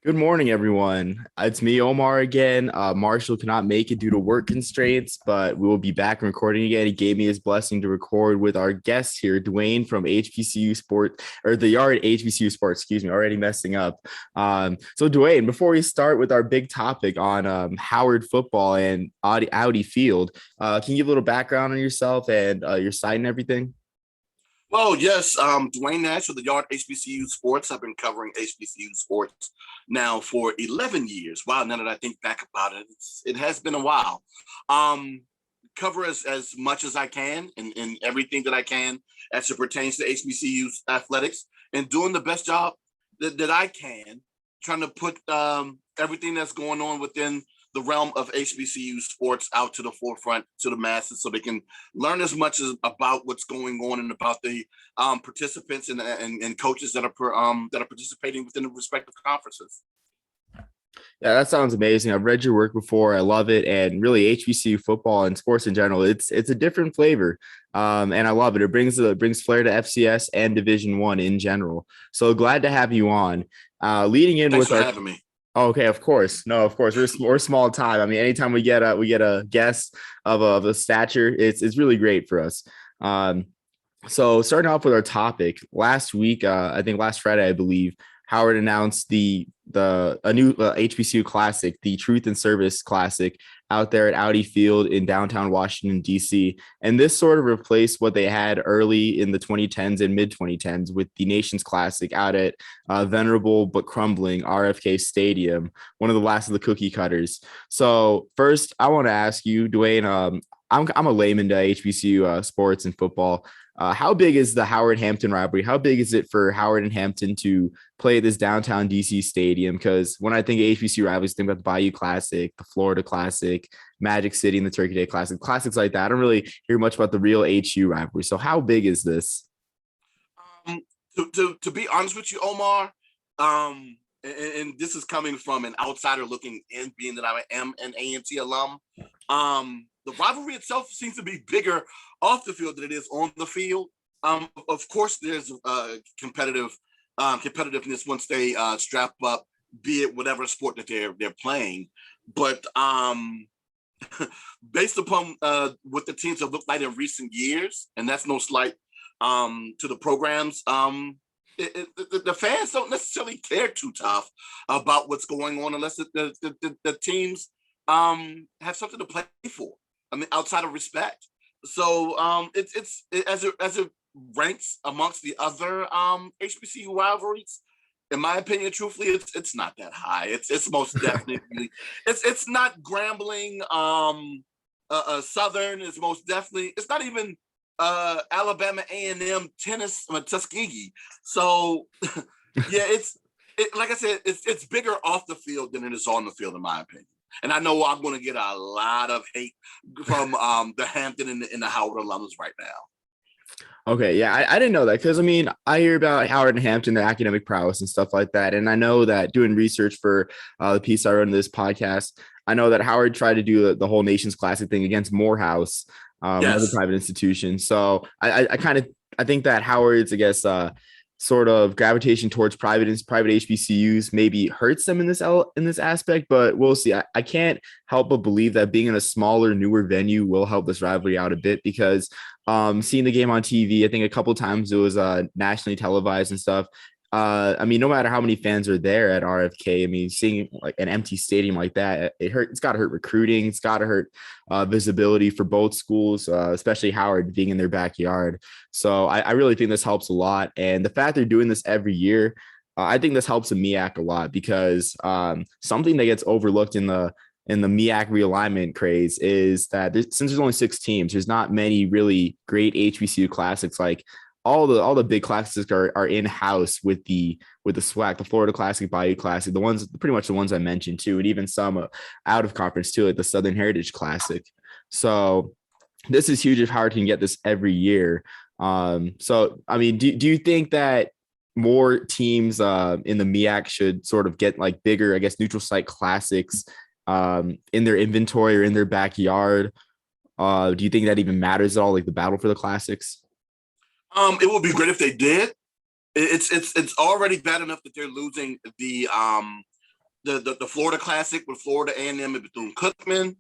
Good morning, everyone. It's me, Omar, again. Marshall cannot make it due to work constraints, but we will be back recording again. He gave me his blessing to record with our guest here, Duane from HBCU Sports, or the Yard HBCU Sports, excuse me, already messing up. So, Duane, before we start with our big topic on Howard football and Audi Field, can you give a little background on yourself and your site and everything? Well, yes, Duane Nash with the Yard HBCU Sports. I've been covering HBCU sports now for 11 years. Wow, now that I think back about it, it has been a while. Um, cover as much as I can and everything that I can as it pertains to HBCU athletics and doing the best job that I can, trying to put everything that's going on within the realm of HBCU sports out to the forefront to the masses so they can learn as much as about what's going on and about the participants and coaches that are participating within the respective conferences. Yeah, that sounds amazing. I've read your work before. I love it. And really HBCU football and sports in general, it's a different flavor. And I love it. It brings flair to FCS and Division One in general. So glad to have you on. Leading in Thanks with for our having me. Okay, of course. No, of course. We're small time. I mean, anytime we get a guest of a stature, it's really great for us. Um, so starting off with our topic, last week, I think last Friday, I believe, Howard announced the a new HBCU Classic, the Truth and Service Classic, out there at Audi Field in downtown Washington D.C. And this sort of replaced what they had early in the 2010s and mid 2010s with the Nation's Classic out at venerable but crumbling RFK Stadium, one of the last of the cookie cutters. So first, I want to ask you, Duane. I'm a layman to HBCU sports and football. How big is the Howard Hampton rivalry? How big is it for Howard and Hampton to play at this downtown DC stadium? Because when I think of HBCU rivalries, I think about the Bayou Classic, the Florida Classic, Magic City, and the Turkey Day Classic, classics like that. I don't really hear much about the real HU rivalry. So how big is this? Um, to be honest with you, Omar, and this is coming from an outsider looking in, being that I am an A&T alum. The rivalry itself seems to be bigger off the field than it is on the field. Of course, there's competitiveness once they strap up, be it whatever sport that they're playing. But based upon what the teams have looked like in recent years, and that's no slight to the programs, the fans don't necessarily care too tough about what's going on unless the teams have something to play for. I mean, outside of respect. So as it ranks amongst the other HBCU rivalries. In my opinion, truthfully, it's not that high. It's most definitely it's not Grambling, Southern. It's most definitely it's not even Alabama A&M tennis Tuskegee. So yeah, like I said, it's bigger off the field than it is on the field, in my opinion. And I know I'm going to get a lot of hate from the Hampton and the Howard alums right now. Okay, yeah, I didn't know that because I mean, I hear about Howard and Hampton, their academic prowess and stuff like that. And I know that doing research for the piece I wrote in this podcast, I know that Howard tried to do the whole Nation's Classic thing against Morehouse, another Yes. private institution. So I think that Howard's, I guess, sort of gravitation towards private HBCUs maybe hurts them in this aspect, but we'll see. I can't help but believe that being in a smaller, newer venue will help this rivalry out a bit because seeing the game on TV, I think a couple of times it was nationally televised and stuff. I mean, no matter how many fans are there at RFK, I mean, seeing like an empty stadium like that, it's got to hurt recruiting. It's got to hurt visibility for both schools, especially Howard being in their backyard. So I really think this helps a lot. And the fact they're doing this every year, I think this helps the MEAC a lot because something that gets overlooked in the MEAC realignment craze is that since there's only 6 teams, there's not many really great HBCU classics like all the big classics are in house with the SWAC, the Florida Classic, Bayou Classic, the ones pretty much the ones I mentioned too, and even some out of conference too, like the Southern Heritage Classic. So this is huge if Howard can get this every year. So I mean, do you think that more teams in the MEAC should sort of get like bigger, I guess, neutral site classics in their inventory or in their backyard? Do you think that even matters at all, like the battle for the classics? It would be great if they did. It's already bad enough that they're losing the Florida Classic with Florida A&M and Bethune-Cookman.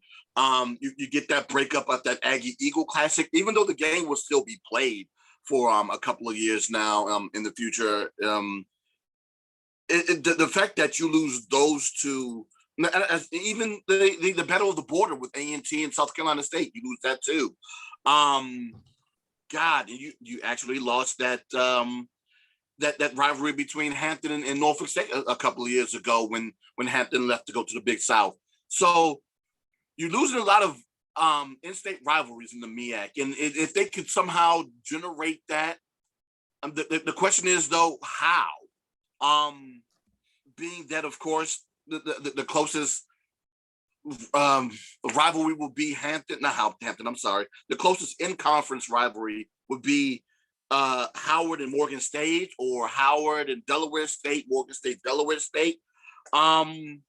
You get that breakup of that Aggie Eagle Classic, even though the game will still be played for a couple of years now in the future. The fact that you lose those two, even the battle of the border with A&T and South Carolina State, you lose that too. God, you actually lost that that rivalry between Hampton and Norfolk State a couple of years ago when Hampton left to go to the Big South. So you're losing a lot of in-state rivalries in the MEAC, and if they could somehow generate that, the question is though how. Being that, of course, the closest rivalry will be Hampton. I'm sorry. The closest in-conference rivalry would be Howard and Morgan State, or Howard and Delaware State, Morgan State, Delaware State. And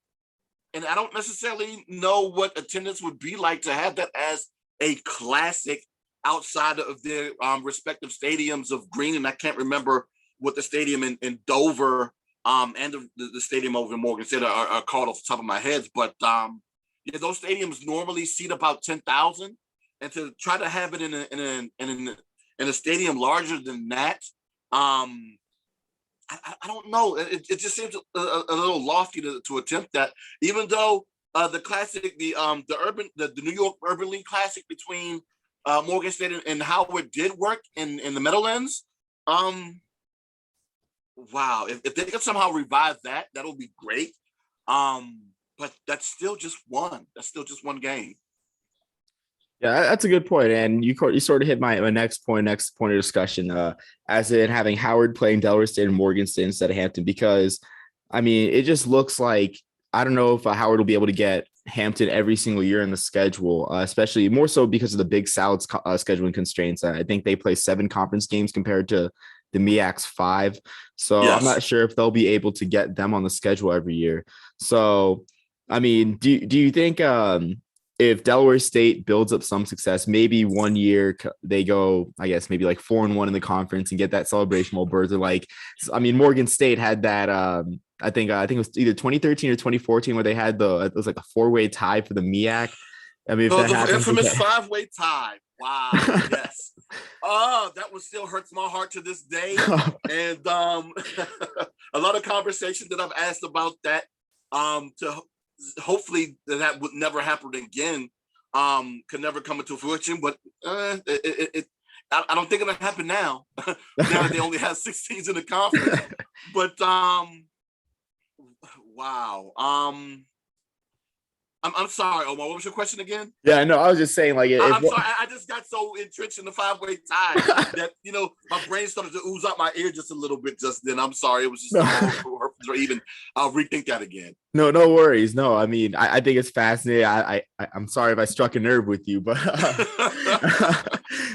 I don't necessarily know what attendance would be like to have that as a classic outside of their respective stadiums of Green. And I can't remember what the stadium in Dover and the stadium over in Morgan State are called off the top of my head. But yeah, those stadiums normally seat about 10,000. And to try to have it in a stadium larger than that, I don't know. It just seems a little lofty to attempt that, even though the classic, the New York Urban League Classic between Morgan State and Howard did work in the Meadowlands. Wow, if they could somehow revive that, that'll be great. But that's still just one. That's still just one game. Yeah, that's a good point. And you sort of hit my next point of discussion, as in having Howard playing Delaware State and Morgan State instead of Hampton, because, I mean, it just looks like, I don't know if Howard will be able to get Hampton every single year in the schedule, especially more so because of the Big South's scheduling constraints. I think they play 7 conference games compared to the MEAC's 5. So yes. I'm not sure if they'll be able to get them on the schedule every year. So, I mean, do you think if Delaware State builds up some success, maybe one year they go, I guess, maybe like 4-1 in the conference and get that Celebration Bowl berth? Like, I mean, Morgan State had that, I think it was either 2013 or 2014 where they had it was like a 4-way tie for the MEAC. I mean, if that happens, infamous 5-way tie. Wow. Yes. Oh, that one still hurts my heart to this day. And a lot of conversation that I've asked about that, to hopefully that would never happen again, could never come into fruition. But I don't think it'll happen now. Now that they only have 6 teams in the conference. But wow. I'm sorry, Omar. What was your question again? Yeah, no, I was just saying, like, I'm sorry. I just got so entrenched in the 5-way tie that my brain started to ooze out my ear just a little bit just then. I'm sorry. It was just or even I'll rethink that again. No worries. No, I mean, I think it's fascinating. I'm sorry if I struck a nerve with you, but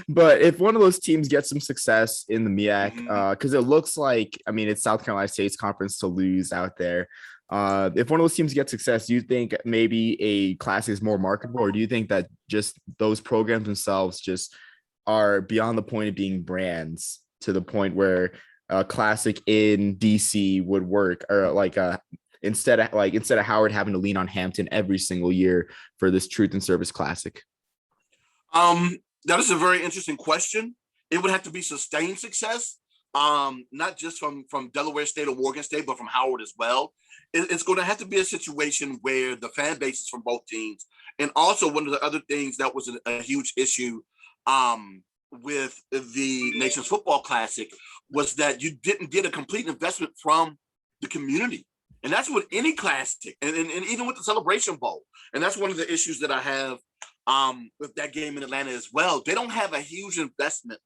but if one of those teams gets some success in the MEAC, because it looks like, I mean, it's South Carolina State's conference to lose out there. If one of those teams gets success, do you think maybe a classic is more marketable, or do you think that just those programs themselves just are beyond the point of being brands to the point where a classic in DC would work, or like instead of Howard having to lean on Hampton every single year for this Truth and Service Classic? That is a very interesting question. It would have to be sustained success, not just from Delaware State or Morgan State, but from Howard as well. It's going to have to be a situation where the fan bases from both teams, and also one of the other things that was a huge issue with the Nation's Football Classic was that you didn't get a complete investment from the community. And that's with any classic, and even with the Celebration Bowl. And that's one of the issues that I have with that game in Atlanta as well. They don't have a huge investment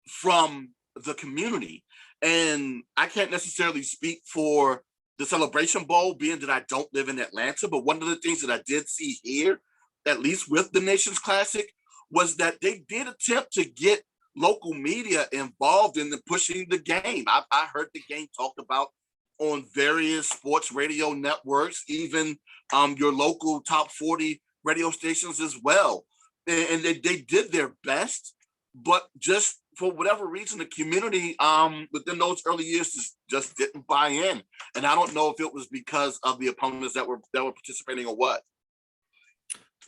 from the community. And I can't necessarily speak for the Celebration Bowl, being that I don't live in Atlanta, but one of the things that I did see here, at least with the Nation's Classic, was that they did attempt to get local media involved in the pushing the game. I heard the game talked about on various sports radio networks, even your local top 40 radio stations as well. And they did their best, but just for whatever reason, the community within those early years just didn't buy in. And I don't know if it was because of the opponents that were participating or what.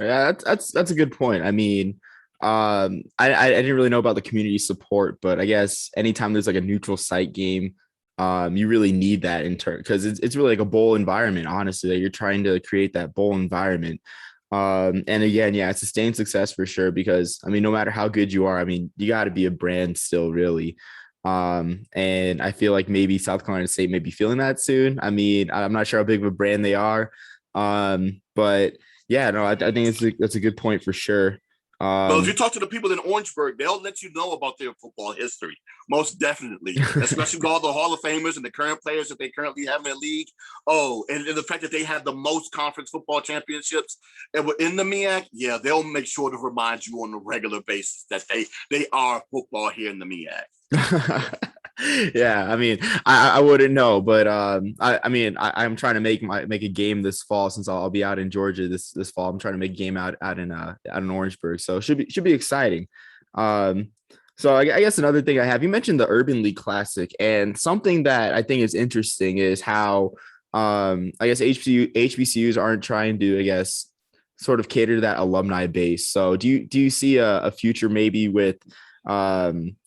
Yeah, that's a good point. I mean, I didn't really know about the community support, but I guess anytime there's like a neutral site game, you really need that in turn because it's really like a bowl environment, honestly, that you're trying to create that bowl environment. And again, yeah, it's sustained success for sure because I mean, no matter how good you are, I mean, you got to be a brand still, really. And I feel like maybe South Carolina State may be feeling that soon. I mean, I'm not sure how big of a brand they are, but yeah, no, I think that's a good point for sure. Well, if you talk to the people in Orangeburg, they'll let you know about their football history, most definitely, especially with all the Hall of Famers and the current players that they currently have in the league. Oh, and the fact that they have the most conference football championships and were in the MEAC, yeah, they'll make sure to remind you on a regular basis that they are football here in the MEAC. Yeah, I mean, I wouldn't know, but I mean, I'm trying to make a game this fall since I'll be out in Georgia this fall. I'm trying to make a game out in Orangeburg, so it should be exciting. So I guess another thing I have, you mentioned the Urban League Classic, and something that I think is interesting is how I guess HBCUs aren't trying to, I guess, sort of cater to that alumni base. So do you see a future maybe with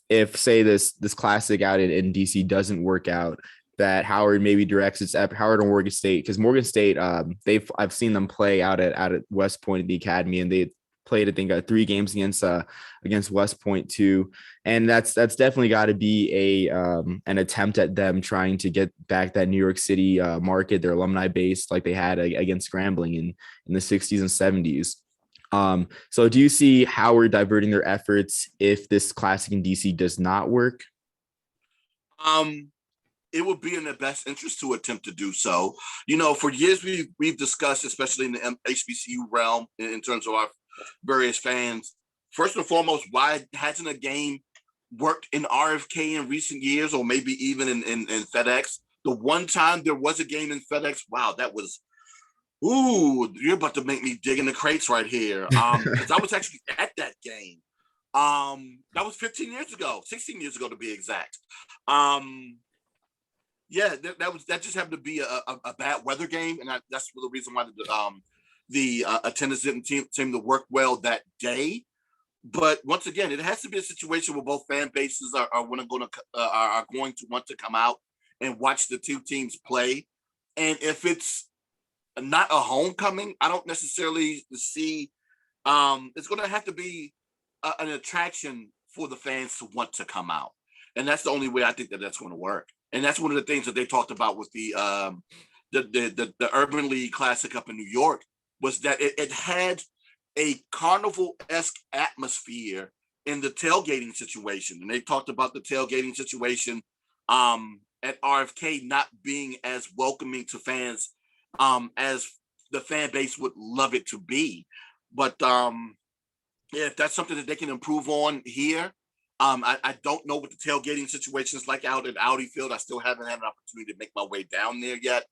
if say this classic out in DC doesn't work out, that Howard maybe directs its Howard or Morgan State, because Morgan State I've seen them play out at West Point at the academy, and they played I think 3 games against West Point too, and that's definitely got to be an attempt at them trying to get back that New York City market, their alumni base, like they had against Grambling in the 60s and 70s. So do you see Howard diverting their efforts if this classic in DC does not work? It would be in their best interest to attempt to do so. You know, for years we've discussed, especially in the HBCU realm, in terms of our various fans. First and foremost, why hasn't a game worked in RFK in recent years, or maybe even in FedEx? The one time there was a game in FedEx, wow, that was. Ooh, you're about to make me dig in the crates right here. Because I was actually at that game. That was 15 years ago, 16 years ago to be exact. Yeah, that just happened to be a bad weather game, and that's the reason why the attendance didn't seem to work well that day. But once again, it has to be a situation where both fan bases are going to want to come out and watch the two teams play. And if it's not a homecoming, I don't necessarily see. It's going to have to be an attraction for the fans to want to come out, and that's the only way I think that's going to work. And that's one of the things that they talked about with the Urban League Classic up in New York, was that it had a carnival-esque atmosphere in the tailgating situation, and they talked about the tailgating situation at RFK not being as welcoming to fans as the fan base would love it to be. But yeah, if that's something that they can improve on here, I don't know what the tailgating situation is like out at Audi Field. I still haven't had an opportunity to make my way down there yet.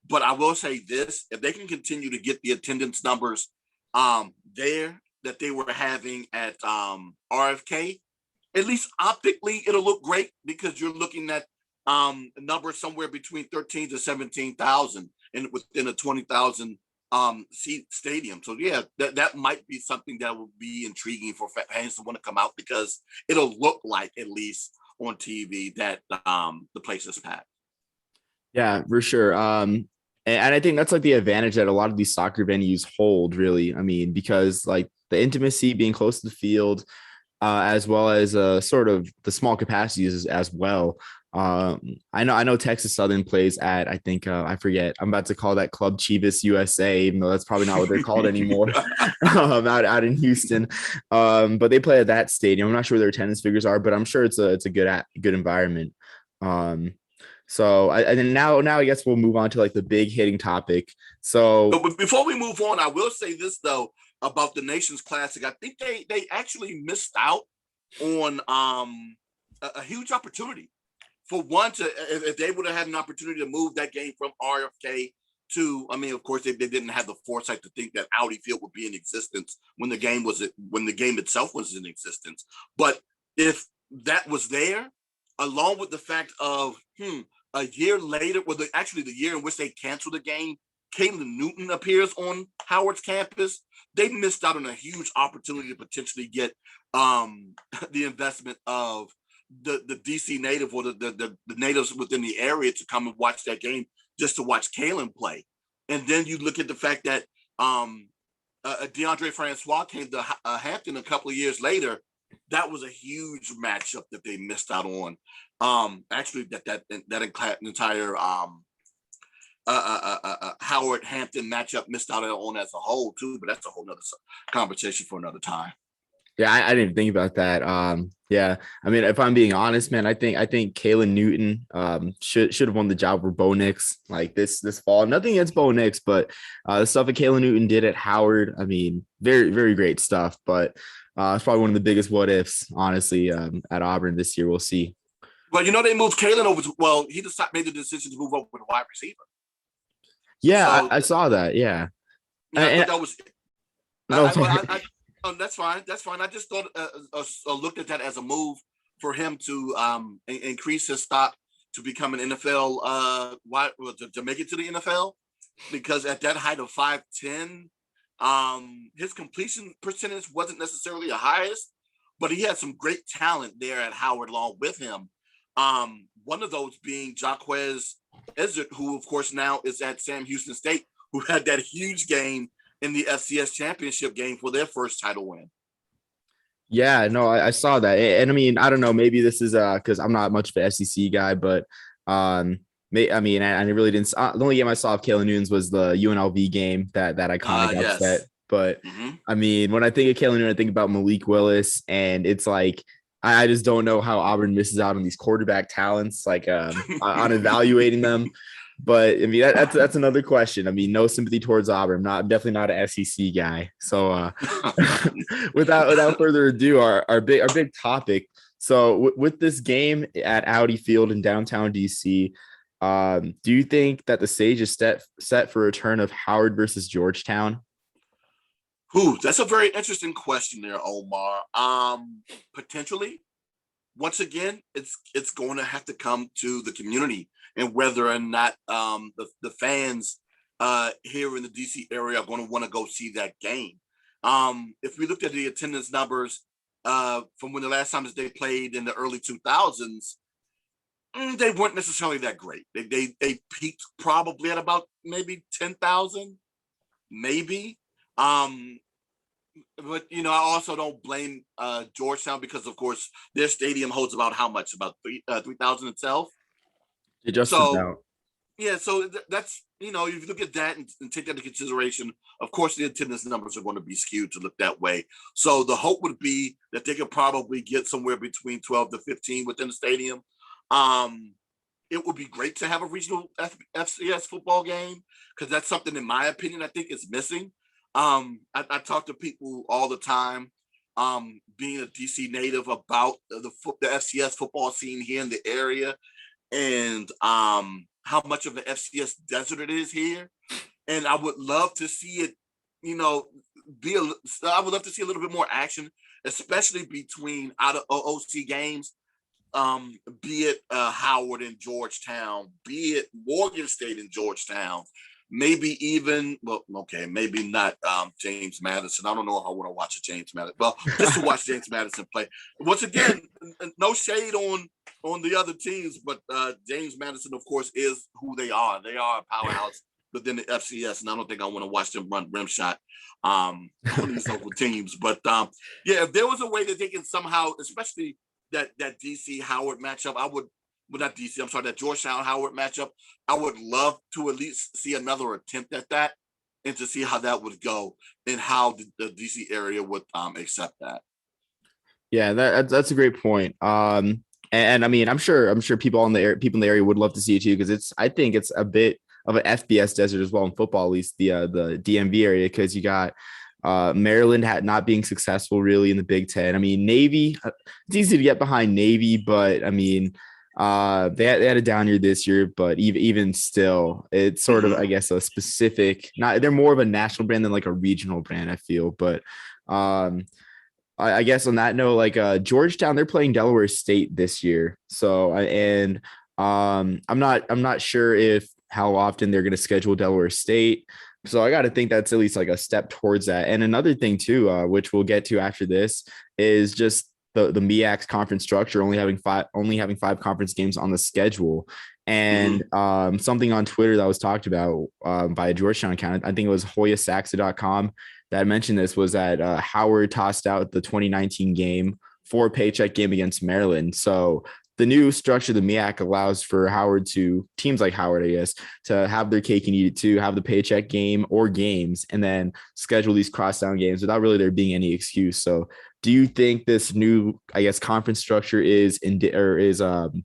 But I will say this, if they can continue to get the attendance numbers there that they were having at RFK, at least optically, it'll look great, because you're looking at numbers somewhere between 13 to 17,000 and within a 20,000 seat stadium. So yeah, that might be something that will be intriguing for fans to want to come out, because it'll look like, at least on TV, that the place is packed. Yeah, for sure. And I think that's like the advantage that a lot of these soccer venues hold, really. I mean, because like the intimacy, being close to the field, as well as sort of the small capacities as well. I know Texas Southern plays at, I think I forget, I'm about to call that Club Chivas USA, even though that's probably not what they're called anymore. Out in Houston, but they play at that stadium. I'm not sure what their attendance figures are, but I'm sure it's a good environment. So and now I guess we'll move on to like the big hitting topic. So but before we move on, I will say this though about the Nations Classic. I think they actually missed out on a huge opportunity. For one, if they would have had an opportunity to move that game from RFK to, I mean, of course, they didn't have the foresight to think that Audi Field would be in existence when the game itself was in existence. But if that was there, along with the fact of a year later, actually the year in which they canceled the game, Caitlin Newton appears on Howard's campus. They missed out on a huge opportunity to potentially get the investment of the DC native or the natives within the area to come and watch that game just to watch Kaylin play. And then you look at the fact that DeAndre Francois came to Hampton a couple of years later. That was a huge matchup that they missed out on. Actually, that entire Howard Hampton matchup missed out on as a whole too. But that's a whole nother conversation for another time. Yeah, I didn't think about that. Yeah, I mean, if I'm being honest, man, I think Kaylin Newton should have won the job for Bo Nix like this fall. Nothing against Bo Nix, but the stuff that Kaylin Newton did at Howard, I mean, very, very great stuff. But it's probably one of the biggest what ifs, honestly, at Auburn this year. We'll see. Well, they moved Kaylin over to, he made the decision to move over with a wide receiver. Yeah, so, I saw that. Yeah. I thought that was. That's fine. That's fine. I just thought looked at that as a move for him to increase his stock to become an NFL to make it to the NFL, because at that height of 5'10", his completion percentage wasn't necessarily the highest, but he had some great talent there at Howard along with him. One of those being Jaquez Ezzard, who of course now is at Sam Houston State, who had that huge game in the FCS championship game for their first title win. Yeah, no, I saw that. And I mean, I don't know, maybe this is because I'm not much of an SEC guy, but I really didn't. The only game I saw of Kaylin Newton's was the UNLV game, that iconic upset. But I mean, when I think of Kaylin Newton, I think about Malik Willis, and it's like, I just don't know how Auburn misses out on these quarterback talents, like on evaluating them. But I mean, that's another question. I mean, no sympathy towards Auburn. I'm definitely not an SEC guy. So without further ado, our big topic. So with this game at Audi Field in downtown DC, do you think that the stage is set for a return of Howard versus Georgetown? That's a very interesting question there, Omar. Potentially. Once again, it's going to have to come to the community and whether or not the fans here in the DC area are going to want to go see that game. If we looked at the attendance numbers from when the last time they played in the early 2000s, they weren't necessarily that great. They peaked probably at about maybe 10,000, maybe. But, I also don't blame Georgetown because, of course, their stadium holds about how much? About 3,000 itself? It just out. Yeah, so that's, if you look at that and take that into consideration, of course, the attendance numbers are going to be skewed to look that way. So the hope would be that they could probably get somewhere between 12 to 15 within the stadium. It would be great to have a regional FCS football game because that's something, in my opinion, I think is missing. I talk to people all the time, being a DC native, about the FCS football scene here in the area and how much of the FCS desert it is here. And I would love to see it, I would love to see a little bit more action, especially between out of OC games, be it Howard and Georgetown, be it Morgan State and Georgetown. Maybe even, maybe not James Madison. I don't know if I want to watch a James Madison. Well, just to watch James Madison play. Once again, no shade on the other teams, but James Madison, of course, is who they are. They are a powerhouse within the FCS, and I don't think I want to watch them run rim shot on these local teams. But if there was a way that they can somehow, especially that DC Howard matchup, that Georgetown-Howard matchup, I would love to at least see another attempt at that and to see how that would go and how the DC area would accept that. Yeah, that's a great point. And I mean, I'm sure people in the area would love to see it too, because I think it's a bit of an FBS desert as well in football, at least the DMV area, because you got Maryland not being successful really in the Big Ten. I mean, Navy, it's easy to get behind Navy, but I mean, they had a down year this year, but even still, it's sort of, I guess, a specific. They're more of a national brand than like a regional brand, I feel. But I guess on that note, like Georgetown, they're playing Delaware State this year. So I'm not sure if how often they're going to schedule Delaware State. So I got to think that's at least like a step towards that. And another thing too, which we'll get to after this, is just the MEAC's conference structure, only having five conference games on the schedule. And something on Twitter that was talked about by a Georgetown account, I think it was HoyaSaxa.com, that mentioned this, was that Howard tossed out the 2019 game for a paycheck game against Maryland. So the new structure of the MEAC allows for teams like Howard, I guess, to have their cake and eat it too, have the paycheck game or games, and then schedule these crosstown games without really there being any excuse. So do you think this new, I guess, conference structure is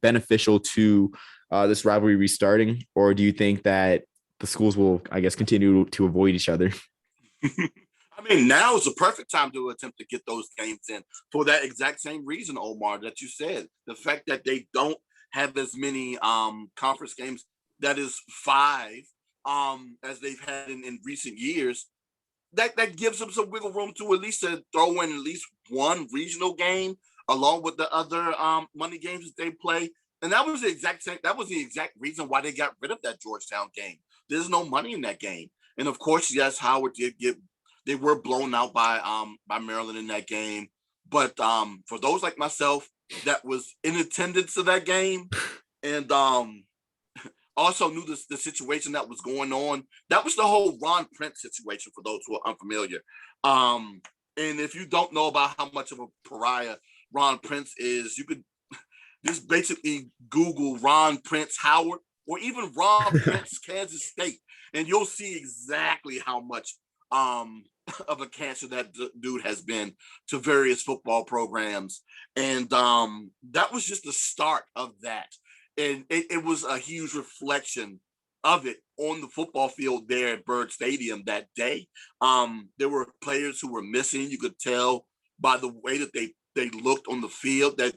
beneficial to this rivalry restarting, or do you think that the schools will, I guess, continue to avoid each other? I mean, now is the perfect time to attempt to get those games in for that exact same reason, Omar, that you said. The fact that they don't have as many conference games, that is five, as they've had in recent years, that gives them some wiggle room to at least throw in at least one regional game along with the other money games that they play. And that was the exact reason why they got rid of that Georgetown game. There's no money in that game. And of course, yes, Howard did they were blown out by Maryland in that game. But for those like myself that was in attendance of that game and also knew the situation that was going on, that was the whole Ron Prince situation for those who are unfamiliar. And if you don't know about how much of a pariah Ron Prince is, you could just basically Google Ron Prince Howard or even Ron Prince Kansas State, and you'll see exactly how much of a cancer that dude has been to various football programs. And that was just the start of that. And it was a huge reflection of it on the football field there at Byrd Stadium that day. There were players who were missing. You could tell by the way that they looked on the field that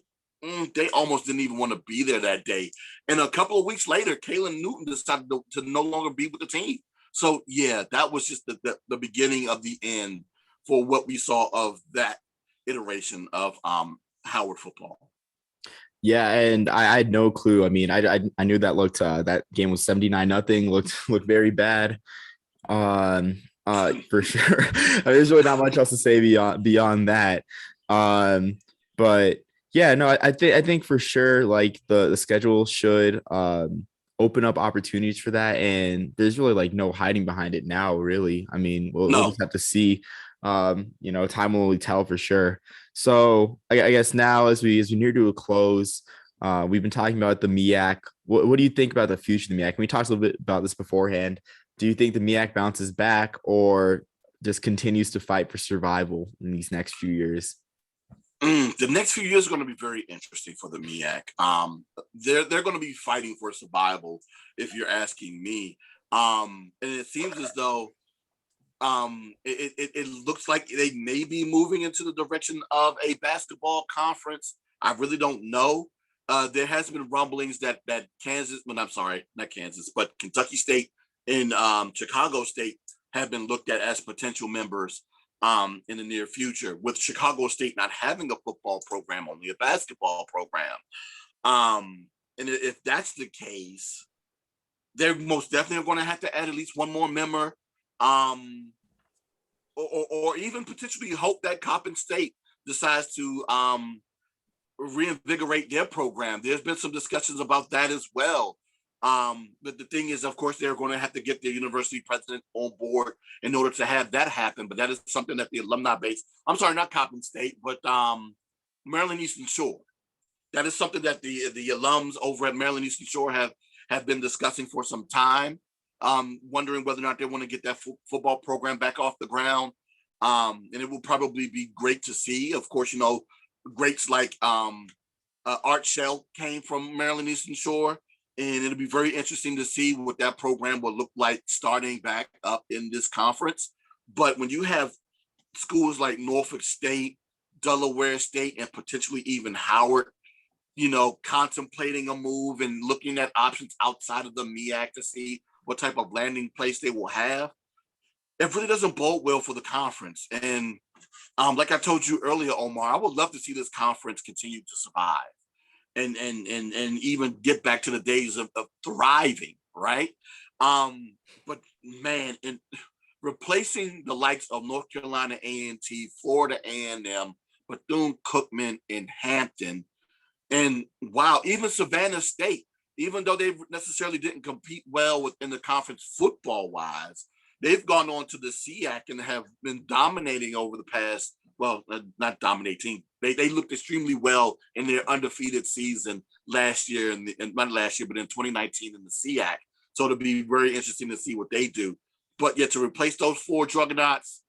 they almost didn't even want to be there that day. And a couple of weeks later, Kalen Newton decided to no longer be with the team. So, yeah, that was just the beginning of the end for what we saw of that iteration of Howard football. Yeah, and I had no clue. I mean, I knew that game was 79-0, looked very bad. For sure. There's really not much else to say beyond that. But yeah, no, I think for sure, like the schedule should open up opportunities for that, and there's really like no hiding behind it now, really. I mean, we'll just have to see. Time will only tell for sure. So I guess now as we near to a close, we've been talking about the MEAC. What do you think about the future of the MEAC? We talked a little bit about this beforehand. Do you think the MEAC bounces back or just continues to fight for survival in these next few years? The next few years are going to be very interesting for the MEAC. They're going to be fighting for survival, if you're asking me. And it seems as though it looks like they may be moving into the direction of a basketball conference. I really don't know. There has been rumblings that Kansas, well, I'm sorry, not Kansas, but Kentucky State and Chicago State have been looked at as potential members in the near future, with Chicago State not having a football program, only a basketball program. And if that's the case, they're most definitely going to have to add at least one more member, or even potentially hope that Coppin State decides to reinvigorate their program. There's been some discussions about that as well. But the thing is, of course, they're going to have to get their university president on board in order to have that happen. But that is something that the alumni base, I'm sorry, not Coppin State, but Maryland Eastern Shore. That is something that the alums over at Maryland Eastern Shore have been discussing for some time, wondering whether or not they want to get that football program back off the ground. And it will probably be great to see. Of course, greats like Art Shell came from Maryland Eastern Shore. And it'll be very interesting to see what that program will look like starting back up in this conference. But when you have schools like Norfolk State, Delaware State, and potentially even Howard, contemplating a move and looking at options outside of the MEAC to see what type of landing place they will have, it really doesn't bode well for the conference. And like I told you earlier, Omar, I would love to see this conference continue to survive and even get back to the days of thriving, right? But man, in replacing the likes of North Carolina A&T, Florida A&M, Bethune-Cookman, and Hampton, and wow, even Savannah State, even though they necessarily didn't compete well within the conference football wise, they've gone on to the SEAC and have been dominating over the past, well, not dominating. They looked extremely well in their undefeated season last year, and not last year, but in 2019 in the SEAC. So it'll be very interesting to see what they do. But yet to replace those four juggernauts,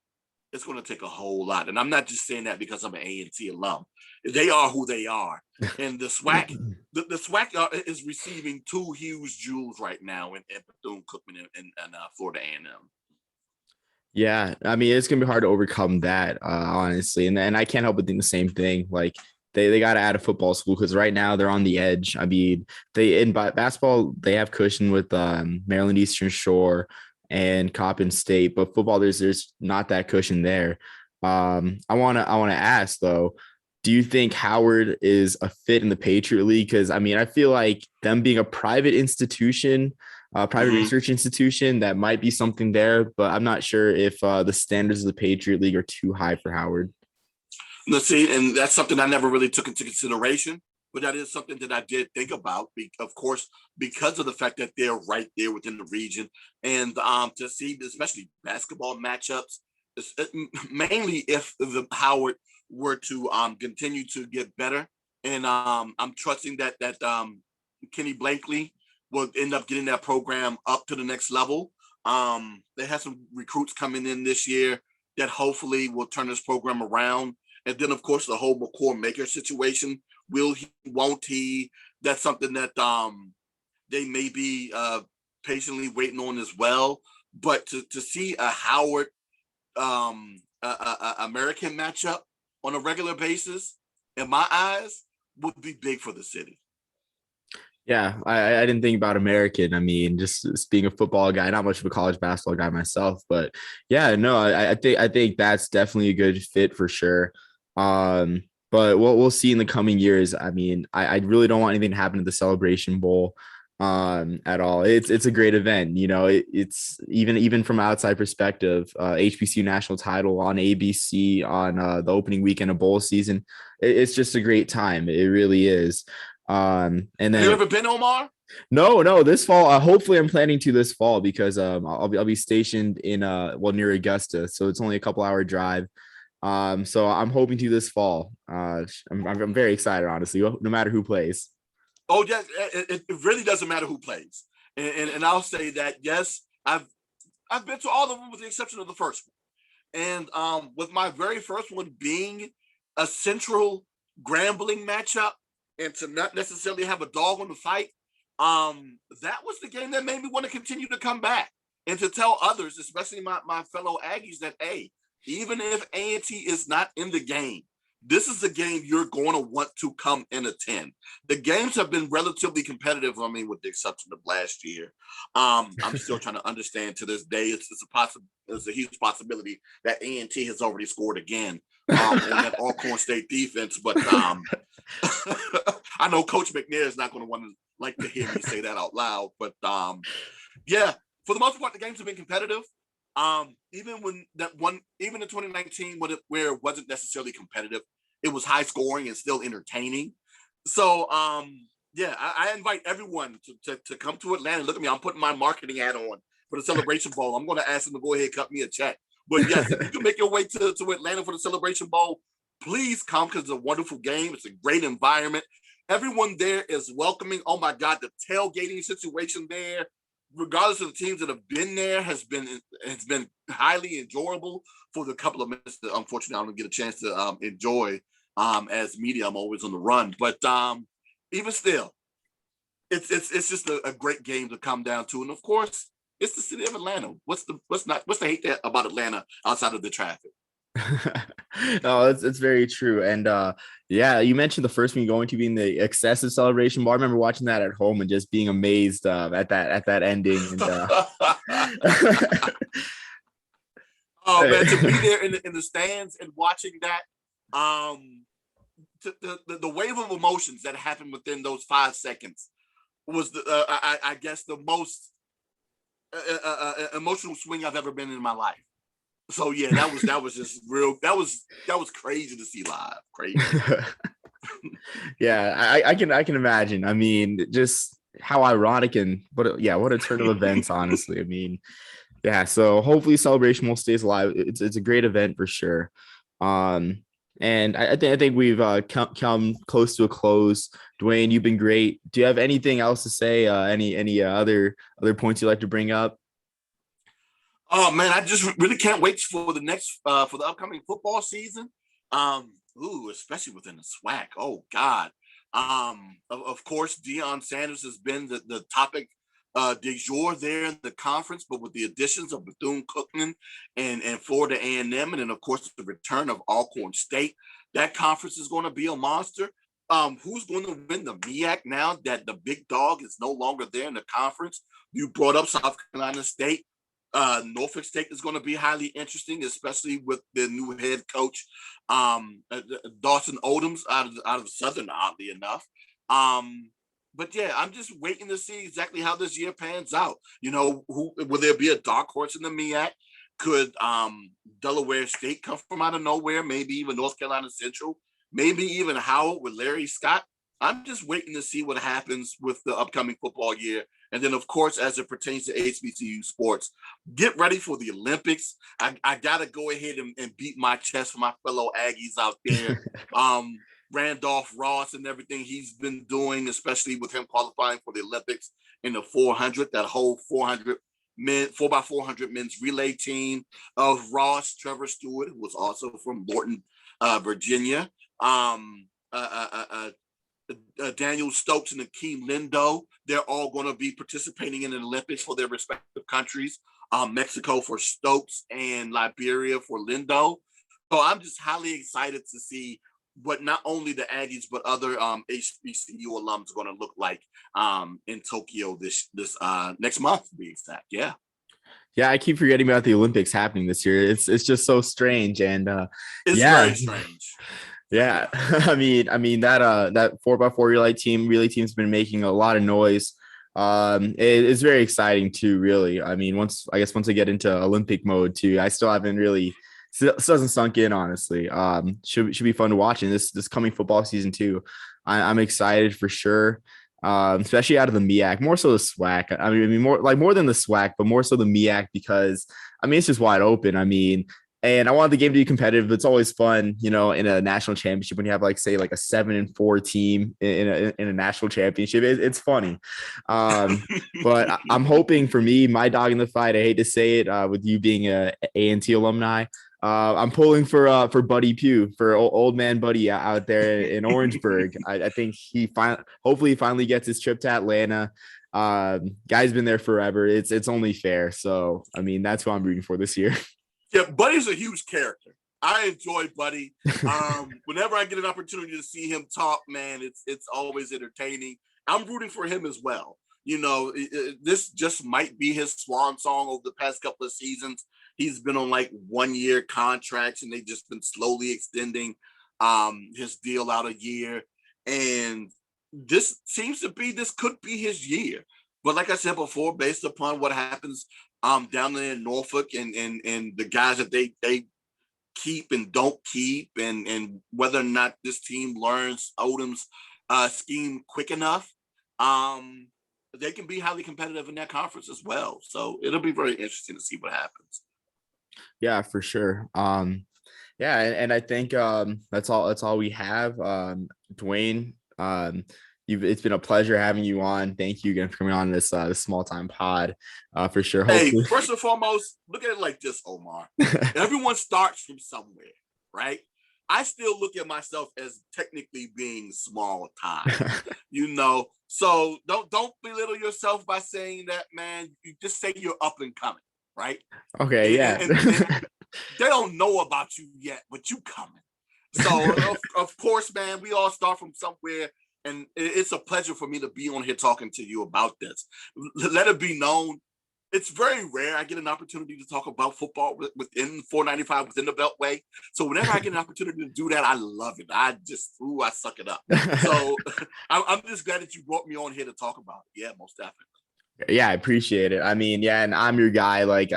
it's going to take a whole lot. And I'm not just saying that because I'm an A&T alum. They are who they are. And the SWAC, the SWAC is receiving two huge jewels right now in Bethune-Cookman and Florida A&M. Yeah, I mean, it's gonna be hard to overcome that, honestly. And I can't help but think the same thing. Like they got to add a football school because right now they're on the edge. I mean, they in basketball they have cushion with Maryland Eastern Shore and Coppin State, but football there's not that cushion there. I wanna ask though, do you think Howard is a fit in the Patriot League? Because I mean, I feel like them being a private institution, private research institution, that might be something there, but I'm not sure if the standards of the Patriot League are too high for Howard. Let's see, and that's something I never really took into consideration, but that is something that I did think about, of course, because of the fact that they're right there within the region, and to see, especially basketball matchups, mainly if the Howard were to continue to get better, and I'm trusting that Kenny Blakely will end up getting that program up to the next level. They have some recruits coming in this year that hopefully will turn this program around. And then, of course, the whole McCord Maker situation. Will he, won't he? That's something that they may be patiently waiting on as well. But to see a Howard American matchup on a regular basis, in my eyes, would be big for the city. Yeah, I didn't think about American. I mean, just being a football guy, not much of a college basketball guy myself, but yeah, no, I think that's definitely a good fit for sure. But we'll see in the coming years. I mean, I really don't want anything to happen to the Celebration Bowl at all. It's a great event. You know, it's even from outside perspective, HBCU national title on ABC on the opening weekend of bowl season. It's just a great time. It really is. And then have you ever been, Omar? No, this fall. Hopefully I'm planning to this fall because I'll be stationed in near Augusta, so it's only a couple hour drive. So I'm hoping to this fall. I'm very excited, honestly, no matter who plays. Oh yes, it really doesn't matter who plays, and I'll say that yes, I've been to all of them with the exception of the first one, and with my very first one being a Central Grambling matchup, and to not necessarily have a dog on the fight, that was the game that made me want to continue to come back and to tell others, especially my fellow Aggies, that hey, even if A&T is not in the game, this is the game you're going to want to come and attend. The games have been relatively competitive. I mean, with the exception of last year, I'm still trying to understand to this day. It's a huge possibility that A&T has already scored again on that Alcorn State defense. But I know Coach McNair is not going to want to like to hear me say that out loud. But yeah, for the most part, the games have been competitive. Even in 2019, where it wasn't necessarily competitive, it was high scoring and still entertaining. So, yeah, I invite everyone to come to Atlanta. Look at me, I'm putting my marketing hat on for the Celebration Bowl. I'm going to ask them to go ahead and cut me a check. But yes, if you can make your way to Atlanta for the Celebration Bowl, please come because it's a wonderful game. It's a great environment. Everyone there is welcoming. Oh my God, the tailgating situation there, regardless of the teams that have been there, has been highly enjoyable for the couple of minutes that unfortunately I don't get a chance to enjoy as media. I'm always on the run, but even still, it's just a great game to come down to, and of course, it's the city of Atlanta. What's the hate that about Atlanta outside of the traffic? No, it's very true. And yeah, you mentioned the first one going to being the excessive celebration ball. I remember watching that at home and just being amazed at that ending. And Oh man, to be there in the stands and watching that, the wave of emotions that happened within those 5 seconds was I guess the most emotional swing I've ever been in my life. So yeah, that was just real. That was crazy to see live. Crazy. Yeah, I can imagine. I mean, just how ironic and what a turn of events, honestly. I mean, yeah, so hopefully celebration will stay alive. It's a great event for sure. Um, and I think we've come close to a close. Duane, you've been great. Do you have anything else to say? Any other points you'd like to bring up? Oh man, I just really can't wait for the next for the upcoming football season. Especially within the SWAC. Oh God. Of course, Deion Sanders has been the topic de jour there in the conference, but with the additions of Bethune-Cookman and Florida A&M, and then of course the return of Alcorn State, that conference is going to be a monster. Who's going to win the MEAC now that the big dog is no longer there in the conference? You brought up South Carolina State. Norfolk State is going to be highly interesting, especially with the new head coach, Dawson Odoms out of Southern, oddly enough. But yeah, I'm just waiting to see exactly how this year pans out. You know, who will there be a dark horse in the MEAC? Could Delaware State come from out of nowhere? Maybe even North Carolina Central, maybe even Howard with Larry Scott. I'm just waiting to see what happens with the upcoming football year. And then, of course, as it pertains to HBCU sports, get ready for the Olympics. I got to go ahead and beat my chest for my fellow Aggies out there. Randolph Ross and everything he's been doing, especially with him qualifying for the Olympics in the 400, that whole 4x400 men's relay team of Ross, Trevor Stewart, who was also from Lorton, Virginia. Daniel Stokes and Akeem Lindo, they're all going to be participating in the Olympics for their respective countries. Mexico for Stokes and Liberia for Lindo. So I'm just highly excited to see what not only the Aggies but other HBCU alums are going to look like in Tokyo this next month, to be exact. Yeah. Yeah, I keep forgetting about the Olympics happening this year. It's just so strange, and it's very strange. Yeah, I mean that 4x4 relay team's been making a lot of noise. It's very exciting too, really. I mean, once I get into Olympic mode too, I still haven't really still hasn't sunk in, honestly. Should be fun to watch in this coming football season too. I'm excited for sure. Especially out of the MEAC, more so the SWAC. I mean, more than the SWAC, but more so the MEAC because I mean it's just wide open. I mean. And I want the game to be competitive. It's always fun, you know, in a national championship when you have like a 7-4 team in a national championship. It's funny. But I'm hoping for me, my dog in the fight. I hate to say it, with you being a A&T alumni. I'm pulling for Buddy Pugh, for old man Buddy out there in Orangeburg. I think hopefully he finally gets his trip to Atlanta. Guy's been there forever. It's only fair. So I mean that's who I'm rooting for this year. Yeah, Buddy's a huge character. I enjoy Buddy. Whenever I get an opportunity to see him talk, man, it's always entertaining. I'm rooting for him as well. You know, this just might be his swan song over the past couple of seasons. He's been on like 1-year contracts, and they've just been slowly extending his deal out a year. And this could be his year. But like I said before, based upon what happens down there in Norfolk and the guys that they keep and don't keep, and whether or not this team learns Odom's scheme quick enough, they can be highly competitive in that conference as well. So it'll be very interesting to see what happens. Yeah, for sure. Yeah, and I think that's all we have. Duane, it's been a pleasure having you on. Thank you again for coming on this small time pod, for sure. Hopefully. Hey, first and foremost, look at it like this, Omar. Everyone starts from somewhere, right? I still look at myself as technically being small time, you know. So don't belittle yourself by saying that, man. You just say you're up and coming, right? Okay, and they don't know about you yet, but you coming. So of course, man, we all start from somewhere. And it's a pleasure for me to be on here talking to you about this. Let it be known, it's very rare I get an opportunity to talk about football within 495, within the Beltway. So whenever I get an opportunity to do that, I love it. I suck it up. So I'm just glad that you brought me on here to talk about it. Yeah, most definitely. Yeah, I appreciate it. I mean, yeah, and I'm your guy. Like,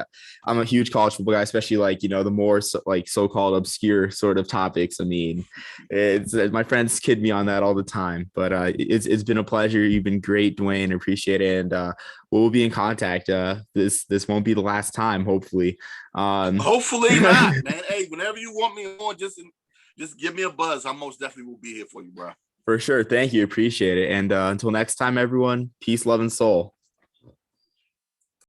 I'm a huge college football guy, especially like, the more so-called obscure sort of topics. I mean, it's my friends kid me on that all the time, but it's been a pleasure. You've been great, Duane. Appreciate it, and we'll be in contact. This won't be the last time, hopefully. Hopefully not, man. Hey, whenever you want me on, just give me a buzz. I most definitely will be here for you, bro. For sure. Thank you. Appreciate it. And until next time, everyone, peace, love, and soul.